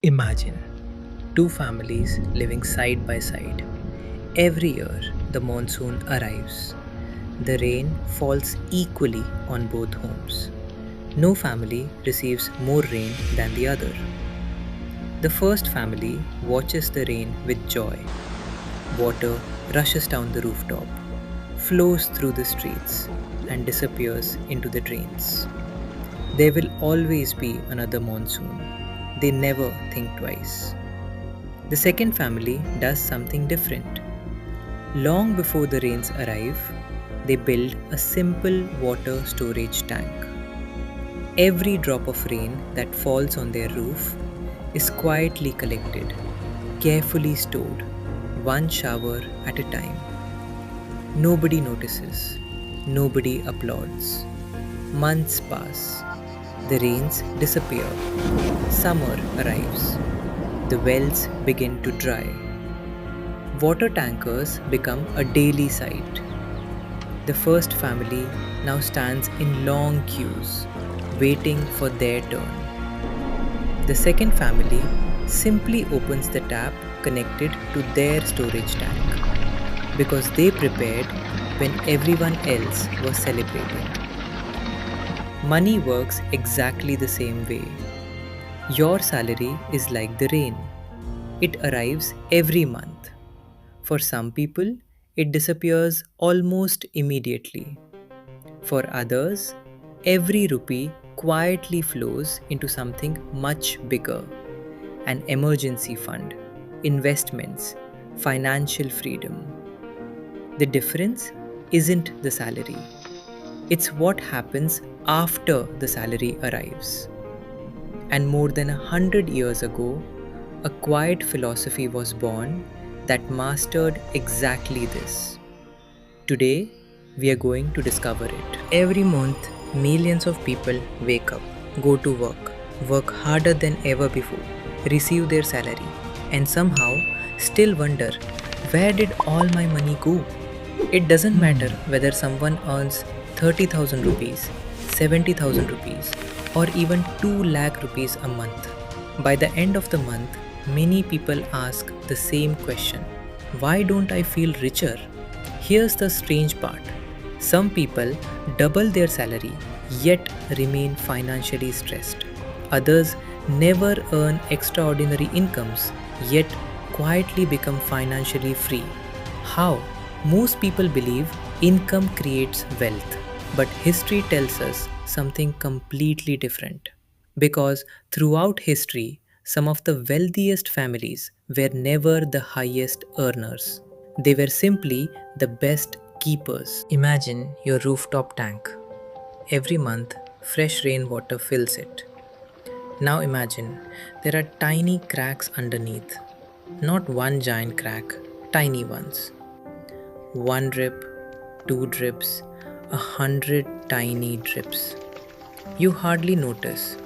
Imagine two families living side by side. Every year, the monsoon arrives. The rain falls equally on both homes. No family receives more rain than the other. The first family watches the rain with joy. Water rushes down the rooftop, flows through the streets, and disappears into the drains. There will always be another monsoon. They never think twice. The second family does something different. Long before the rains arrive, they build a simple water storage tank. Every drop of rain that falls on their roof is quietly collected, carefully stored, one shower at a time. Nobody notices, nobody applauds. Months pass, the rains disappear, summer arrives, the wells begin to dry. Water tankers become a daily sight. The first family now stands in long queues, waiting for their turn. The second family simply opens the tap connected to their storage tank because they prepared when everyone else was celebrating. Money works exactly the same way. Your salary is like the rain, it arrives every month. For some people, it disappears almost immediately. For others, every rupee quietly flows into something much bigger: an emergency fund, investments, financial freedom. The difference isn't the salary, it's what happens after the salary arrives. And more than 100 years ago, a quiet philosophy was born that mastered exactly this. Today, we are going to discover it. Every month, millions of people wake up, go to work harder than ever before, receive their salary, and somehow still wonder, where did all my money go? It doesn't matter whether someone earns 30,000 rupees, 70,000 rupees, or even 2 lakh rupees a month. By the end of the month, many people ask the same question: why don't I feel richer? Here's the strange part: some people double their salary yet remain financially stressed. Others never earn extraordinary incomes yet quietly become financially free. How? Most people believe income creates wealth, but history tells us something completely different. Because throughout history, some of the wealthiest families were never the highest earners. They were simply the best keepers. Imagine your rooftop tank. Every month, fresh rainwater fills it. Now imagine there are tiny cracks underneath. Not one giant crack, tiny ones. One drip, two drips, 100 tiny drips. You hardly notice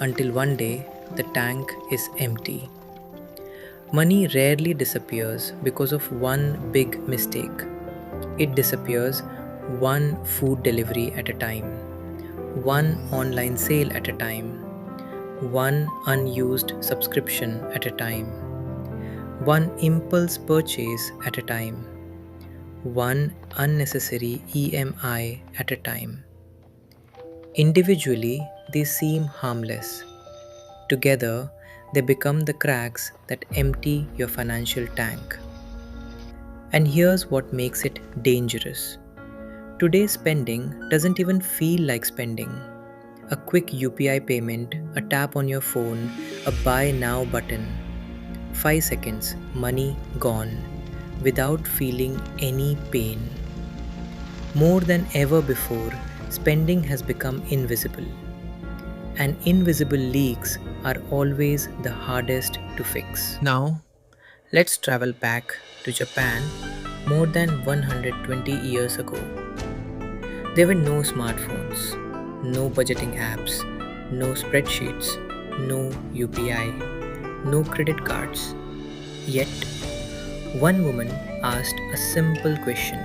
until one day the tank is empty. Money rarely disappears because of one big mistake. It disappears one food delivery at a time, one online sale at a time, one unused subscription at a time, one impulse purchase at a time, one unnecessary EMI at a time. Individually, they seem harmless. Together, they become the cracks that empty your financial tank. And here's what makes it dangerous. Today's spending doesn't even feel like spending. A quick UPI payment, a tap on your phone, a buy now button. 5 seconds, money gone, without feeling any pain. More than ever before, spending has become invisible. And invisible leaks are always the hardest to fix. Now, let's travel back to Japan more than 120 years ago. There were no smartphones, no budgeting apps, no spreadsheets, no UPI, no credit cards. Yet, one woman asked a simple question: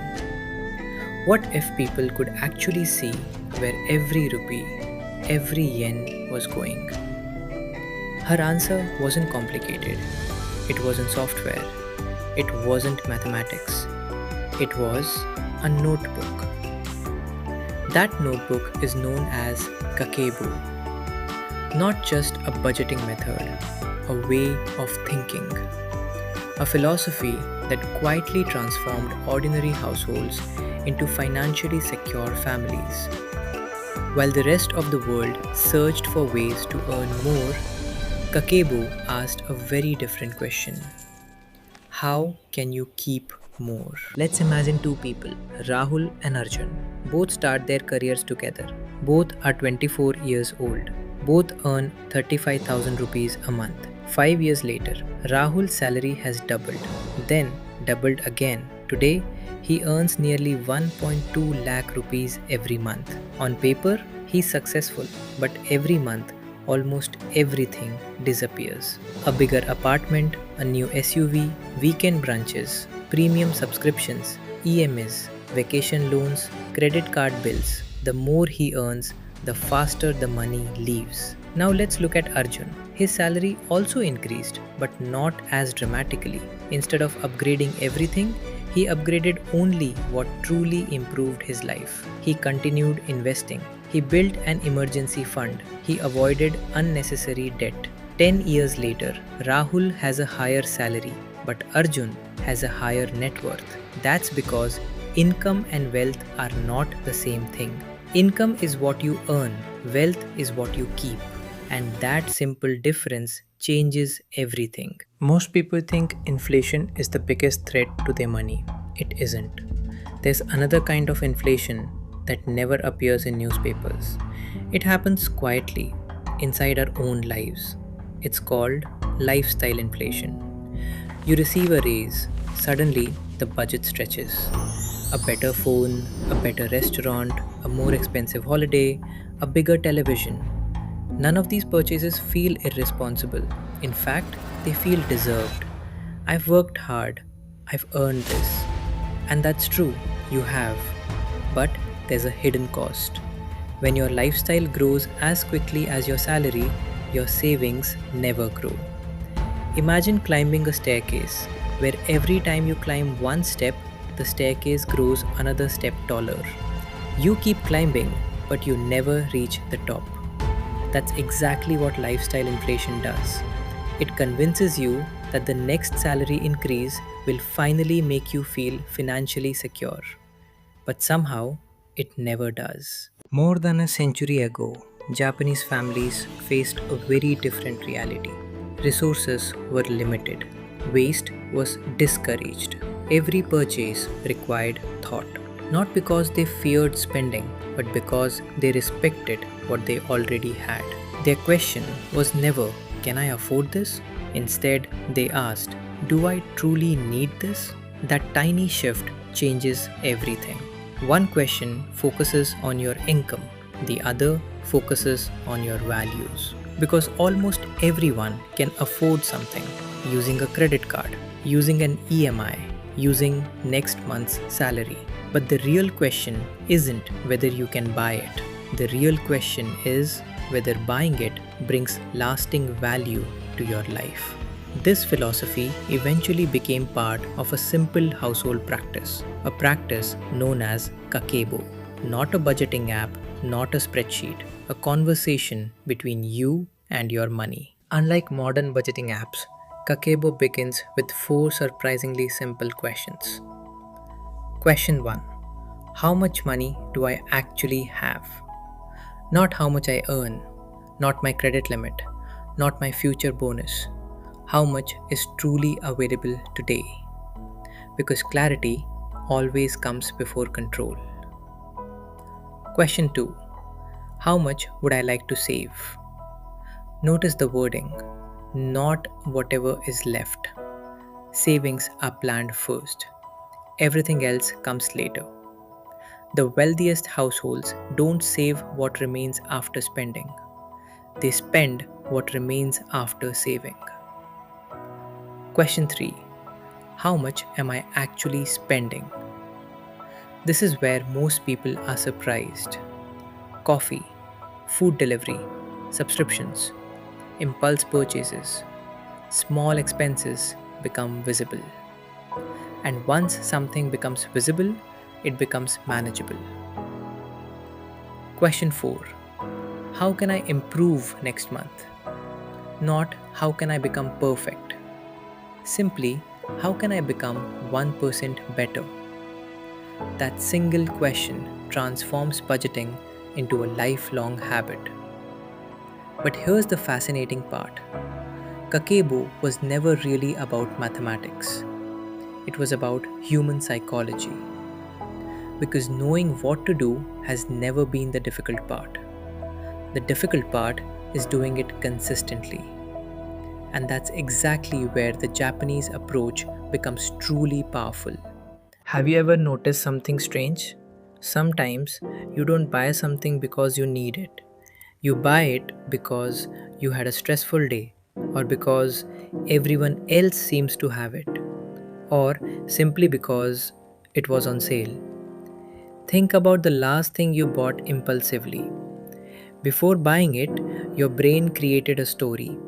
what if people could actually see where every rupee, every yen was going? Her answer wasn't complicated. It wasn't software. It wasn't mathematics. It was a notebook. That notebook is known as Kakeibo, not just a budgeting method, a way of thinking, a philosophy that quietly transformed ordinary households into financially secure families. While the rest of the world searched for ways to earn more, Kakeibo asked a very different question. How can you keep more? Let's imagine two people, Rahul and Arjun. Both start their careers together. Both are 24 years old. Both earn 35,000 rupees a month. 5 years later, Rahul's salary has doubled, then doubled again. Today, he earns nearly 1.2 lakh rupees every month. On paper, he's successful, but every month, almost everything disappears. A bigger apartment, a new SUV, weekend brunches, premium subscriptions, EMS, vacation loans, credit card bills. The more he earns, the faster the money leaves. Now let's look at Arjun. His salary also increased, but not as dramatically. Instead of upgrading everything, he upgraded only what truly improved his life. He continued investing. He built an emergency fund. He avoided unnecessary debt. 10 years later, Rahul has a higher salary, but Arjun has a higher net worth. That's because income and wealth are not the same thing. Income is what you earn, wealth is what you keep. And that simple difference changes everything. Most people think inflation is the biggest threat to their money. It isn't. There's another kind of inflation that never appears in newspapers. It happens quietly, inside our own lives. It's called lifestyle inflation. You receive a raise, suddenly the budget stretches. A better phone, a better restaurant, a more expensive holiday, a bigger television. None of these purchases feel irresponsible. In fact, they feel deserved. I've worked hard. I've earned this. And that's true, you have. But there's a hidden cost. When your lifestyle grows as quickly as your salary, your savings never grow. Imagine climbing a staircase where every time you climb one step, the staircase grows another step taller. You keep climbing, but you never reach the top. That's exactly what lifestyle inflation does. It convinces you that the next salary increase will finally make you feel financially secure. But somehow, it never does. More than a century ago, Japanese families faced a very different reality. Resources were limited, waste was discouraged. Every purchase required thought, not because they feared spending, but because they respected what they already had. Their question was never, "Can I afford this?" Instead, they asked, "Do I truly need this?" That tiny shift changes everything. One question focuses on your income, the other focuses on your values. Because almost everyone can afford something using a credit card, using an EMI, using next month's salary. But the real question isn't whether you can buy it. The real question is whether buying it brings lasting value to your life. This philosophy eventually became part of a simple household practice, a practice known as Kakeibo. Not a budgeting app, not a spreadsheet, a conversation between you and your money. Unlike modern budgeting apps, Kakeibo begins with four surprisingly simple questions. Question 1. How much money do I actually have? Not how much I earn, not my credit limit, not my future bonus. How much is truly available today? Because clarity always comes before control. Question 2. How much would I like to save? Notice the wording, not whatever is left. Savings are planned first. Everything else comes later. The wealthiest households don't save what remains after spending. They spend what remains after saving. Question 3. How much am I actually spending? This is where most people are surprised. Coffee, food delivery, subscriptions. impulse purchases, small expenses become visible. And once something becomes visible, it becomes manageable. Question 4. How can I improve next month? Not how can I become perfect. Simply, how can I become 1% better? That single question transforms budgeting into a lifelong habit. But here's the fascinating part. Kakeibo was never really about mathematics. It was about human psychology. Because knowing what to do has never been the difficult part. The difficult part is doing it consistently. And that's exactly where the Japanese approach becomes truly powerful. Have you ever noticed something strange? Sometimes you don't buy something because you need it. You buy it because you had a stressful day, or because everyone else seems to have it, or simply because it was on sale. Think about the last thing you bought impulsively. Before buying it, your brain created a story.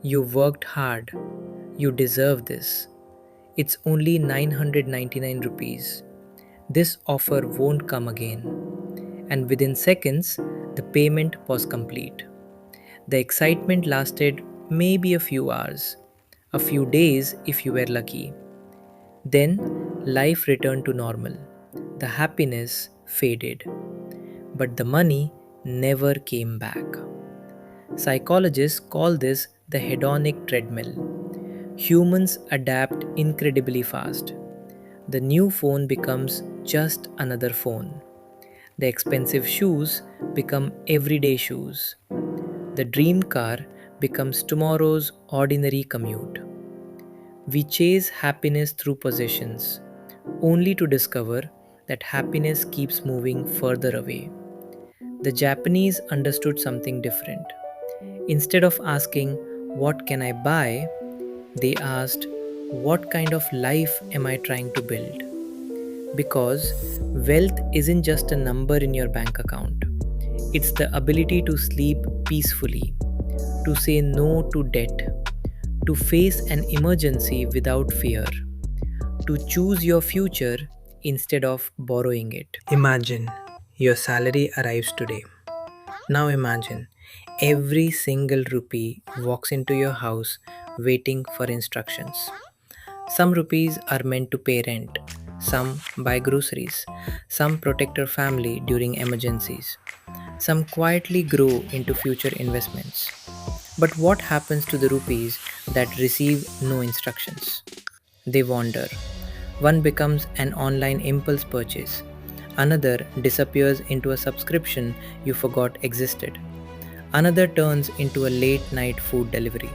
You worked hard. You deserve this. It's only 999 rupees. This offer won't come again. And within seconds, the payment was complete. The excitement lasted maybe a few hours, a few days if you were lucky. Then life returned to normal. The happiness faded, but the money never came back. Psychologists call this the hedonic treadmill. Humans adapt incredibly fast. The new phone becomes just another phone. The expensive shoes become everyday shoes. The dream car becomes tomorrow's ordinary commute. We chase happiness through possessions, only to discover that happiness keeps moving further away. The Japanese understood something different. Instead of asking, "What can I buy?" they asked, "What kind of life am I trying to build?" Because wealth isn't just a number in your bank account, it's the ability to sleep peacefully, to say no to debt, to face an emergency without fear, to choose your future instead of borrowing it. Imagine your salary arrives today. Now imagine every single rupee walks into your house waiting for instructions. Some rupees are meant to pay rent, some buy groceries, some protect your family during emergencies, some quietly grow into future investments. But what happens to the rupees that receive no instructions? They wander. One becomes an online impulse purchase, another disappears into a subscription you forgot existed, another turns into a late night food delivery.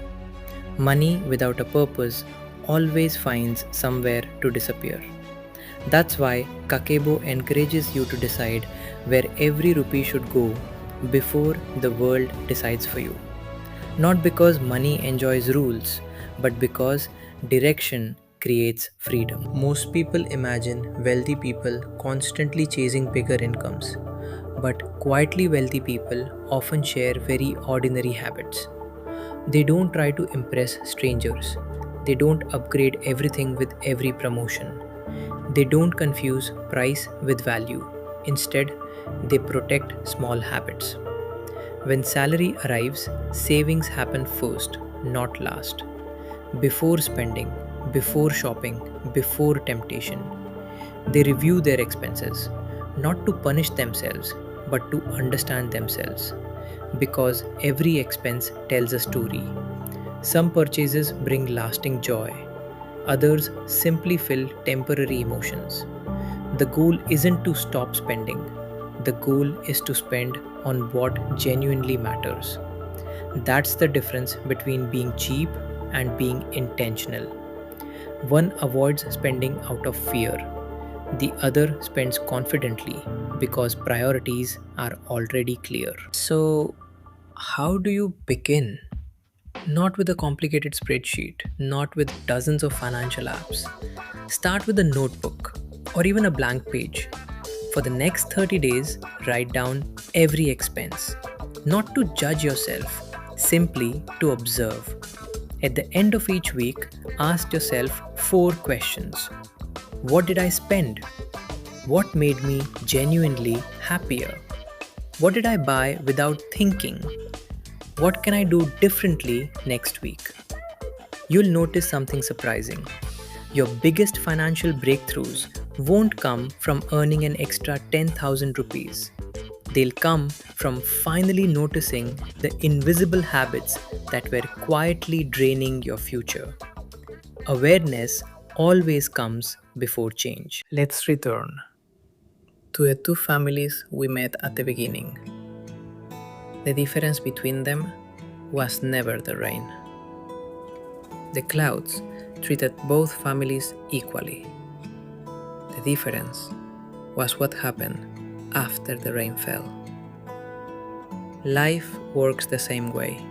Money without a purpose always finds somewhere to disappear. That's why Kakeibo encourages you to decide where every rupee should go before the world decides for you. Not because money enjoys rules, but because direction creates freedom. Most people imagine wealthy people constantly chasing bigger incomes, but quietly wealthy people often share very ordinary habits. They don't try to impress strangers. They don't upgrade everything with every promotion. They don't confuse price with value. Instead, they protect small habits. When salary arrives, savings happen first, not last. Before spending, before shopping, before temptation. They review their expenses, not to punish themselves, but to understand themselves. Because every expense tells a story. Some purchases bring lasting joy, others simply fill temporary emotions. The goal isn't to stop spending, the goal is to spend on what genuinely matters. That's the difference between being cheap and being intentional. One avoids spending out of fear, the other spends confidently because priorities are already clear. So, how do you begin? Not with a complicated spreadsheet, not with dozens of financial apps. Start with a notebook or even a blank page. For the next 30 days, write down every expense. Not to judge yourself, simply to observe. At the end of each week, ask yourself 4 questions. What did I spend? What made me genuinely happier? What did I buy without thinking? What can I do differently next week? You'll notice something surprising. Your biggest financial breakthroughs won't come from earning an extra 10,000 rupees. They'll come from finally noticing the invisible habits that were quietly draining your future. Awareness always comes before change. Let's return to the two families we met at the beginning. The difference between them was never the rain. The clouds treated both families equally. The difference was what happened after the rain fell. Life works the same way.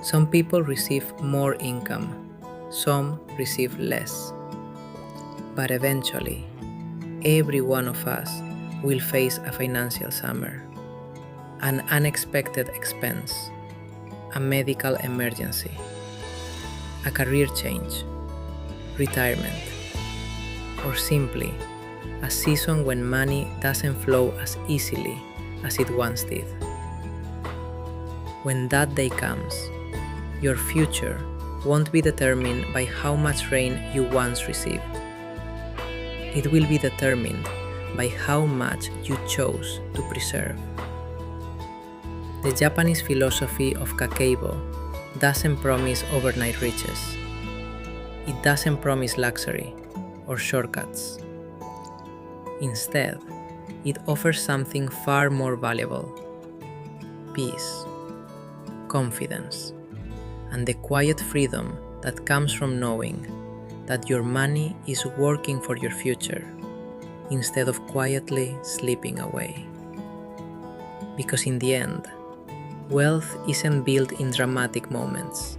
Some people receive more income, some receive less. But eventually, every one of us will face a financial summer, an unexpected expense, a medical emergency, a career change, retirement, or simply a season when money doesn't flow as easily as it once did. When that day comes, your future won't be determined by how much rain you once received. It will be determined by how much you chose to preserve. The Japanese philosophy of Kakeibo doesn't promise overnight riches. It doesn't promise luxury or shortcuts. Instead, it offers something far more valuable: peace, confidence, and the quiet freedom that comes from knowing that your money is working for your future instead of quietly slipping away. Because in the end, wealth isn't built in dramatic moments.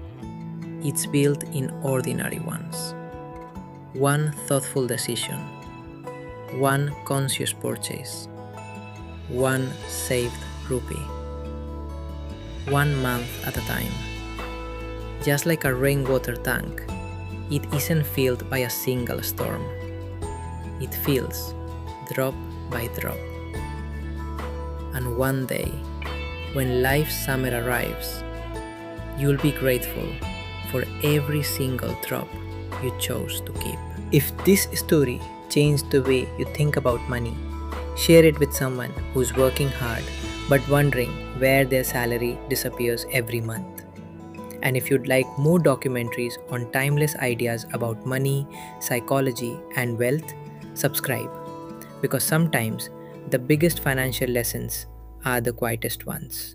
It's built in ordinary ones. One thoughtful decision, one conscious purchase, one saved rupee, 1 month at a time. Just like a rainwater tank, it isn't filled by a single storm. It fills drop by drop. And one day, when life's summer arrives, you'll be grateful for every single drop you chose to keep. If this story changed the way you think about money, share it with someone who's working hard but wondering where their salary disappears every month. And if you'd like more documentaries on timeless ideas about money, psychology, and wealth, subscribe. Because sometimes the biggest financial lessons are the quietest ones.